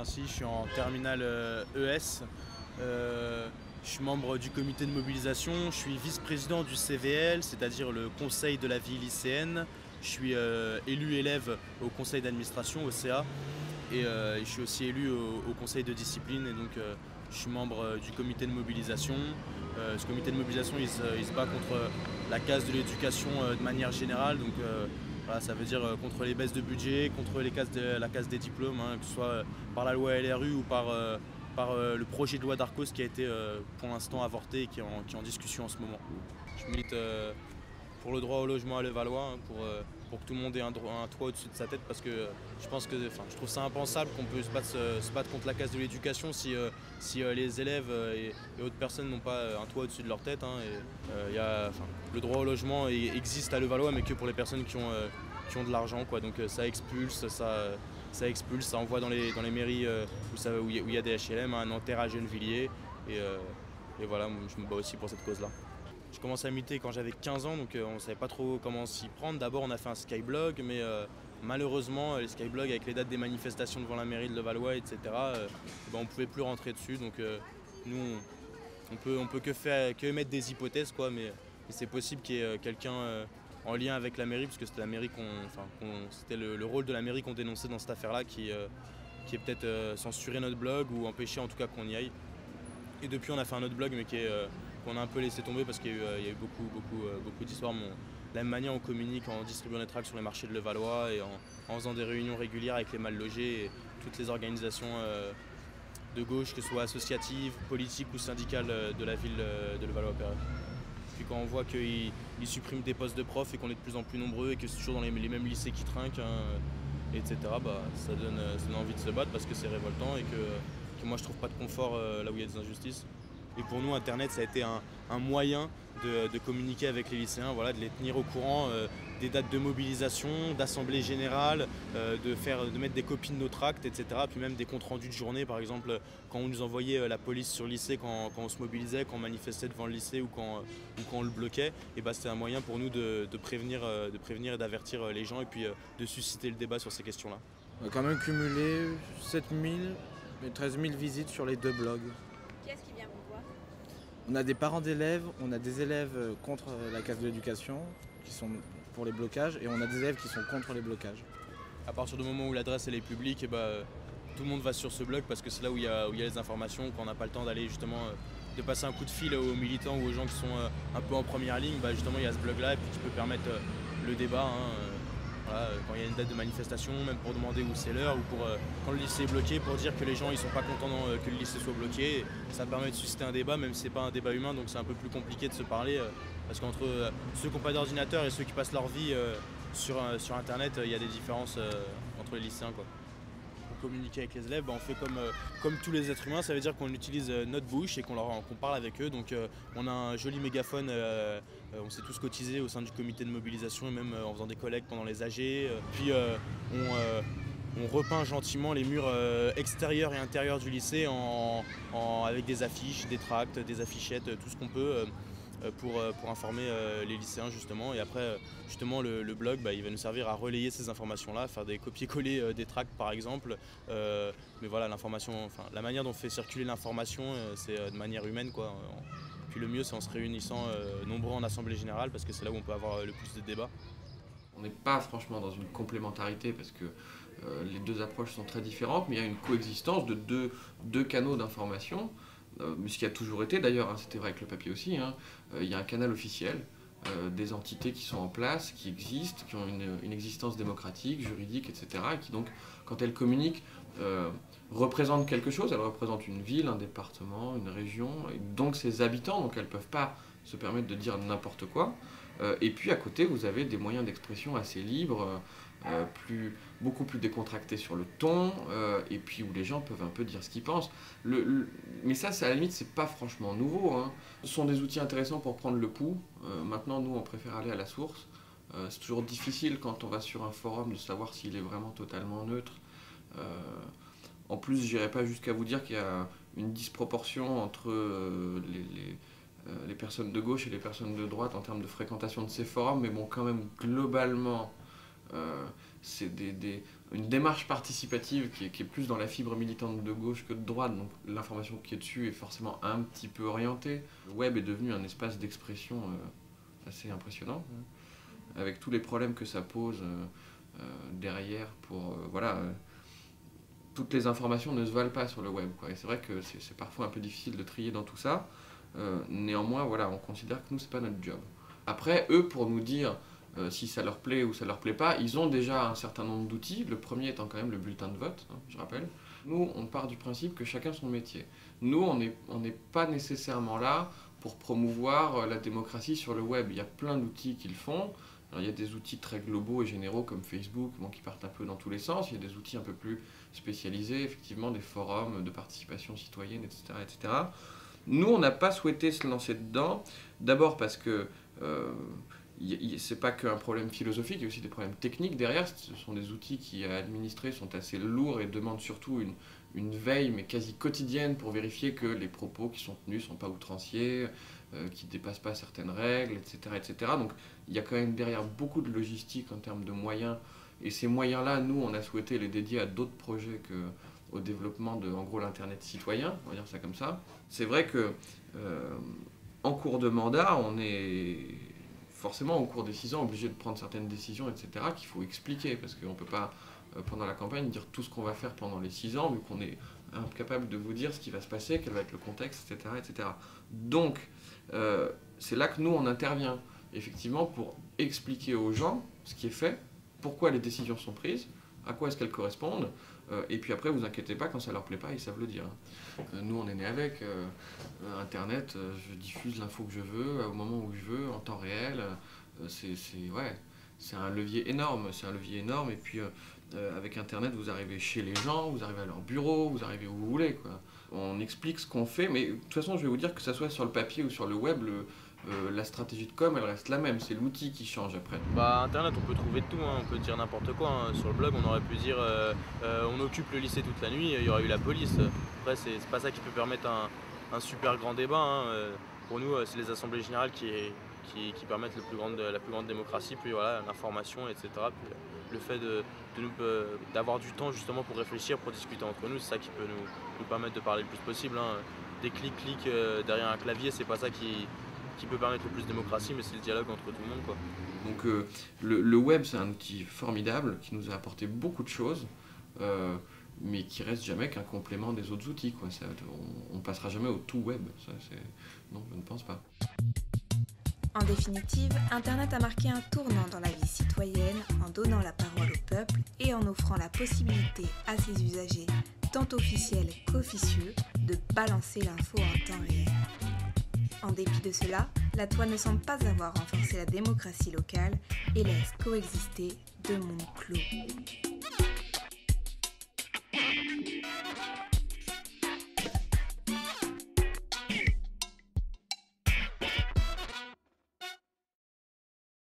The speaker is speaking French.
Vinci, je suis en terminale ES. Je suis membre du comité de mobilisation, je suis vice-président du CVL, c'est-à-dire le conseil de la vie lycéenne. Je suis élu élève au conseil d'administration, au CA, et je suis aussi élu au conseil de discipline, et donc je suis membre du comité de mobilisation. Ce comité de mobilisation, il se bat contre la casse de l'éducation de manière générale, donc voilà, ça veut dire contre les baisses de budget, contre la casse des diplômes, hein, que ce soit par la loi LRU ou par le projet de loi d'Arcos qui a été pour l'instant avorté et qui est en discussion en ce moment. Je milite pour le droit au logement à Levallois, hein, pour que tout le monde ait un toit au-dessus de sa tête, parce que je trouve ça impensable qu'on peut se battre contre la casse de l'éducation si les élèves et autres personnes n'ont pas un toit au-dessus de leur tête, hein, le droit au logement existe à Levallois, mais que pour les personnes qui ont de l'argent, quoi. Donc ça expulse, ça envoie dans les mairies où il y a des HLM, à Nanterre, à Gennevilliers, et voilà, je me bats aussi pour cette cause-là. Je commence à militer quand j'avais 15 ans, donc on ne savait pas trop comment s'y prendre. D'abord, on a fait un skyblog, mais malheureusement, les skyblogs, avec les dates des manifestations devant la mairie de Levallois, etc., on ne pouvait plus rentrer dessus. Donc nous, on peut que émettre des hypothèses, quoi, mais c'est possible qu'il y ait quelqu'un en lien avec la mairie, parce que c'était la mairie c'était le rôle de la mairie qu'on dénonçait dans cette affaire-là, qui est peut-être censuré notre blog ou empêché en tout cas qu'on y aille. Et depuis, on a fait un autre blog, mais qu'on a un peu laissé tomber parce qu'il y a eu beaucoup d'histoires. De la même manière, on communique en distribuant des tracts sur les marchés de Levallois et en faisant des réunions régulières avec les mal logés et toutes les organisations de gauche, que ce soit associatives, politiques ou syndicales de la ville de Levallois-Perret. Puis quand on voit qu'ils suppriment des postes de profs et qu'on est de plus en plus nombreux et que c'est toujours dans les mêmes lycées qui trinquent, hein, etc., ça donne envie de se battre parce que c'est révoltant et que moi je trouve pas de confort là où il y a des injustices. Et pour nous, Internet, ça a été un moyen de communiquer avec les lycéens, voilà, de les tenir au courant des dates de mobilisation, d'assemblée générale, de mettre des copies de nos tracts, etc. Puis même des comptes rendus de journée, par exemple, quand on nous envoyait la police sur le lycée, quand on se mobilisait, quand on manifestait devant le lycée ou quand on le bloquait, et c'était un moyen pour nous de prévenir et d'avertir les gens et puis de susciter le débat sur ces questions-là. On a quand même cumulé 7000 et 13 000 visites sur les deux blogs. Qui est-ce qui vient vous voir? On a des parents d'élèves, on a des élèves contre la casse de l'éducation, qui sont pour les blocages, et on a des élèves qui sont contre les blocages. À partir du moment où l'adresse elle est publique, tout le monde va sur ce blog parce que c'est là où il y a les informations, quand on n'a pas le temps d'aller justement de passer un coup de fil aux militants ou aux gens qui sont un peu en première ligne, justement il y a ce blog là et puis qui peut permettre le débat. Voilà, quand il y a une date de manifestation, même pour demander où c'est l'heure, ou pour quand le lycée est bloqué, pour dire que les gens ils sont pas contents que le lycée soit bloqué. Ça permet de susciter un débat, même si c'est pas un débat humain, donc c'est un peu plus compliqué de se parler, parce qu'entre ceux qui n'ont pas d'ordinateur et ceux qui passent leur vie sur internet, il y a des différences entre les lycéens, quoi. Pour communiquer avec les élèves, on fait comme tous les êtres humains, ça veut dire qu'on utilise notre bouche et qu'on parle avec eux. Donc on a un joli mégaphone, on s'est tous cotisés au sein du comité de mobilisation et même en faisant des collectes pendant les AG. Puis on repeint gentiment les murs extérieurs et intérieurs du lycée avec des affiches, des tracts, des affichettes, tout ce qu'on peut. Pour informer les lycéens justement, et après justement le blog il va nous servir à relayer ces informations-là, faire des copier-coller des tracts par exemple, mais voilà, la manière dont on fait circuler l'information c'est de manière humaine, quoi. Puis le mieux c'est en se réunissant nombreux en assemblée générale, parce que c'est là où on peut avoir le plus de débats. On n'est pas franchement dans une complémentarité parce que les deux approches sont très différentes, mais il y a une coexistence de deux canaux d'information. Ce qui a toujours été d'ailleurs, hein, c'était vrai avec le papier aussi, hein, il y a un canal officiel, des entités qui sont en place, qui existent, qui ont une existence démocratique, juridique, etc. Et qui donc, quand elles communiquent, représentent quelque chose. Elles représentent une ville, un département, une région, et donc ses habitants, donc elles ne peuvent pas se permettre de dire n'importe quoi. Et puis à côté, vous avez des moyens d'expression assez libres, beaucoup plus décontractés sur le ton, et puis où les gens peuvent un peu dire ce qu'ils pensent. Mais ça, à la limite, c'est pas franchement nouveau, hein. Ce sont des outils intéressants pour prendre le pouls. Maintenant, nous, on préfère aller à la source. C'est toujours difficile quand on va sur un forum de savoir s'il est vraiment totalement neutre. En plus, j'irai pas jusqu'à vous dire qu'il y a une disproportion entre les personnes de gauche et les personnes de droite en termes de fréquentation de ces forums, mais bon, quand même, globalement, c'est une démarche participative qui est plus dans la fibre militante de gauche que de droite, donc l'information qui est dessus est forcément un petit peu orientée. Le web est devenu un espace d'expression assez impressionnant, avec tous les problèmes que ça pose derrière pour... toutes les informations ne se valent pas sur le web, quoi. Et c'est vrai que c'est parfois un peu difficile de trier dans tout ça. Néanmoins, voilà, on considère que nous, c'est pas notre job. Après, eux, pour nous dire si ça leur plaît ou ça leur plaît pas, ils ont déjà un certain nombre d'outils. Le premier étant quand même le bulletin de vote, hein, je rappelle. Nous, on part du principe que chacun son métier. Nous, on n'est pas nécessairement là pour promouvoir la démocratie sur le web. Il y a plein d'outils qu'ils font. Alors, il y a des outils très globaux et généraux comme Facebook, qui partent un peu dans tous les sens. Il y a des outils un peu plus spécialisés, effectivement, des forums de participation citoyenne, etc. etc. Nous, on n'a pas souhaité se lancer dedans. D'abord parce que c'est pas qu'un problème philosophique, il y a aussi des problèmes techniques derrière. Ce sont des outils qui, à administrer, sont assez lourds et demandent surtout une veille, mais quasi quotidienne, pour vérifier que les propos qui sont tenus ne sont pas outranciers, qui ne dépassent pas certaines règles, etc., etc. Donc il y a quand même derrière beaucoup de logistique en termes de moyens. Et ces moyens-là, nous, on a souhaité les dédier à d'autres projets qu'au développement de, en gros, l'Internet citoyen, on va dire ça comme ça. C'est vrai que en cours de mandat, on est forcément, au cours des 6 ans, obligé de prendre certaines décisions, etc., qu'il faut expliquer, parce qu'on ne peut pas, pendant la campagne, dire tout ce qu'on va faire pendant les 6 ans, vu qu'on est incapable de vous dire ce qui va se passer, quel va être le contexte, etc., etc. Donc, c'est là que nous, on intervient, effectivement, pour expliquer aux gens ce qui est fait, pourquoi les décisions sont prises, à quoi est-ce qu'elles correspondent, et puis après, vous inquiétez pas, quand ça leur plaît pas, ils savent le dire. Nous, on est né avec Internet, je diffuse l'info que je veux, au moment où je veux, en temps réel. C'est un levier énorme, et puis avec Internet, vous arrivez chez les gens, vous arrivez à leur bureau, vous arrivez où vous voulez, quoi. On explique ce qu'on fait, mais de toute façon, je vais vous dire que ça soit sur le papier ou sur le web, la stratégie de com, elle reste la même, c'est l'outil qui change après. Internet, on peut trouver de tout, hein. On peut dire n'importe quoi, hein. Sur le blog, on aurait pu dire on occupe le lycée toute la nuit, il y aurait eu la police. Après, c'est pas ça qui peut permettre un super grand débat, hein. Pour nous, c'est les assemblées générales qui permettent la plus grande démocratie, puis voilà, l'information, etc. Puis le fait d'avoir du temps justement pour réfléchir, pour discuter entre nous, c'est ça qui peut nous permettre de parler le plus possible, hein. Des clics derrière un clavier, c'est pas ça qui peut permettre le plus de démocratie, mais c'est le dialogue entre tout le monde, quoi. Donc le web, c'est un outil formidable qui nous a apporté beaucoup de choses, mais qui reste jamais qu'un complément des autres outils, quoi. On passera jamais au tout web, non, je ne pense pas. En définitive, Internet a marqué un tournant dans la vie citoyenne en donnant la parole au peuple et en offrant la possibilité à ses usagers, tant officiels qu'officieux, de balancer l'info en temps réel. En dépit de cela, la toile ne semble pas avoir renforcé la démocratie locale et laisse coexister deux mondes clos.